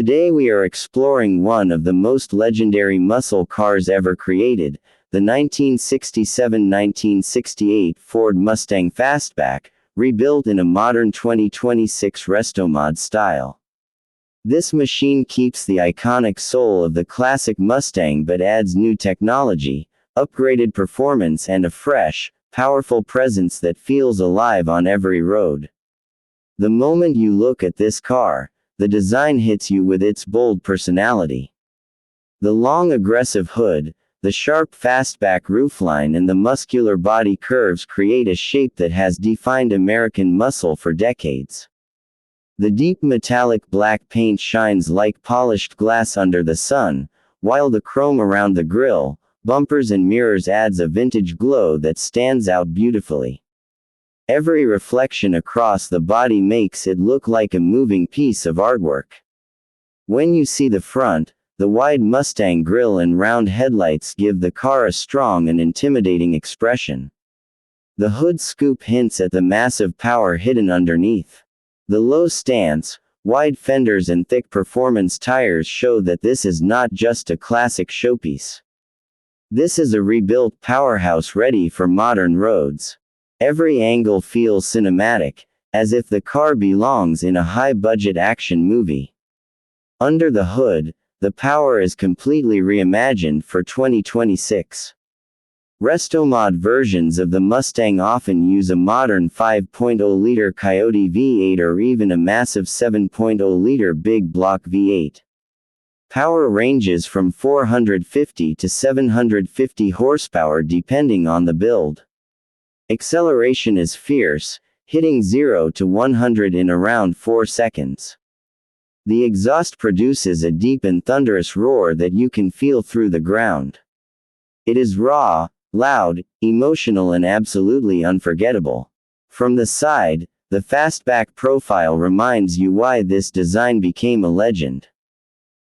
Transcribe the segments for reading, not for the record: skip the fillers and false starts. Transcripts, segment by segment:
Today we are exploring one of the most legendary muscle cars ever created, the 1967-1968 Ford Mustang Fastback, rebuilt in a modern 2026 Restomod style. This machine keeps the iconic soul of the classic Mustang but adds new technology, upgraded performance and a fresh, powerful presence that feels alive on every road. The moment you look at this car, the design hits you with its bold personality. The long aggressive hood, the sharp fastback roofline and the muscular body curves create a shape that has defined American muscle for decades. The deep metallic black paint shines like polished glass under the sun, while the chrome around the grille, bumpers and mirrors adds a vintage glow that stands out beautifully. Every reflection across the body makes it look like a moving piece of artwork. When you see the front, the wide Mustang grille and round headlights give the car a strong and intimidating expression. The hood scoop hints at the massive power hidden underneath. The low stance, wide fenders and thick performance tires show that this is not just a classic showpiece. This is a rebuilt powerhouse ready for modern roads. Every angle feels cinematic, as if the car belongs in a high-budget action movie. Under the hood, the power is completely reimagined for 2026. Restomod versions of the Mustang often use a modern 5.0-liter Coyote V8 or even a massive 7.0-liter big block V8. Power ranges from 450 to 750 horsepower depending on the build. Acceleration is fierce, hitting 0 to 100 in around 4 seconds. The exhaust produces a deep and thunderous roar that you can feel through the ground. It is raw, loud, emotional and absolutely unforgettable. From the side, the fastback profile reminds you why this design became a legend.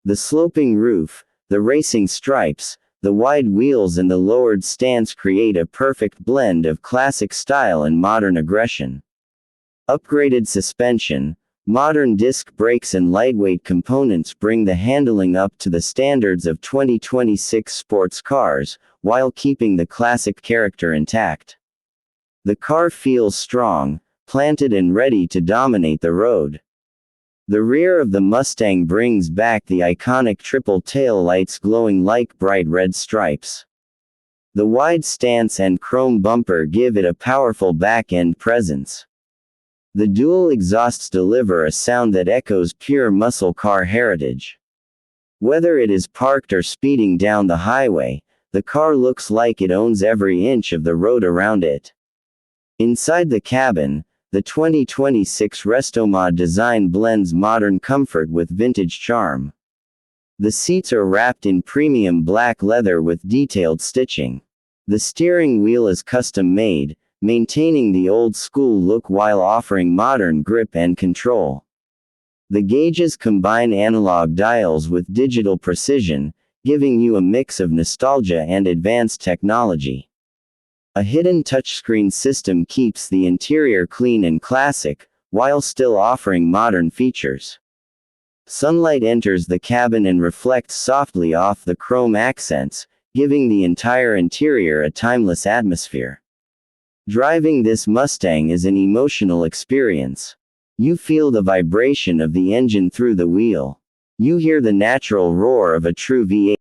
The sloping roof, the racing stripes, the wide wheels and the lowered stance create a perfect blend of classic style and modern aggression. Upgraded suspension, modern disc brakes and lightweight components bring the handling up to the standards of 2026 sports cars, while keeping the classic character intact. The car feels strong, planted and ready to dominate the road. The rear of the Mustang brings back the iconic triple tail lights glowing like bright red stripes. The wide stance and chrome bumper give it a powerful back-end presence. The dual exhausts deliver a sound that echoes pure muscle car heritage. Whether it is parked or speeding down the highway, the car looks like it owns every inch of the road around it. Inside the cabin, the 2026 Restomod design blends modern comfort with vintage charm. The seats are wrapped in premium black leather with detailed stitching. The steering wheel is custom-made, maintaining the old-school look while offering modern grip and control. The gauges combine analog dials with digital precision, giving you a mix of nostalgia and advanced technology. A hidden touchscreen system keeps the interior clean and classic, while still offering modern features. Sunlight enters the cabin and reflects softly off the chrome accents, giving the entire interior a timeless atmosphere. Driving this Mustang is an emotional experience. You feel the vibration of the engine through the wheel. You hear the natural roar of a true V8.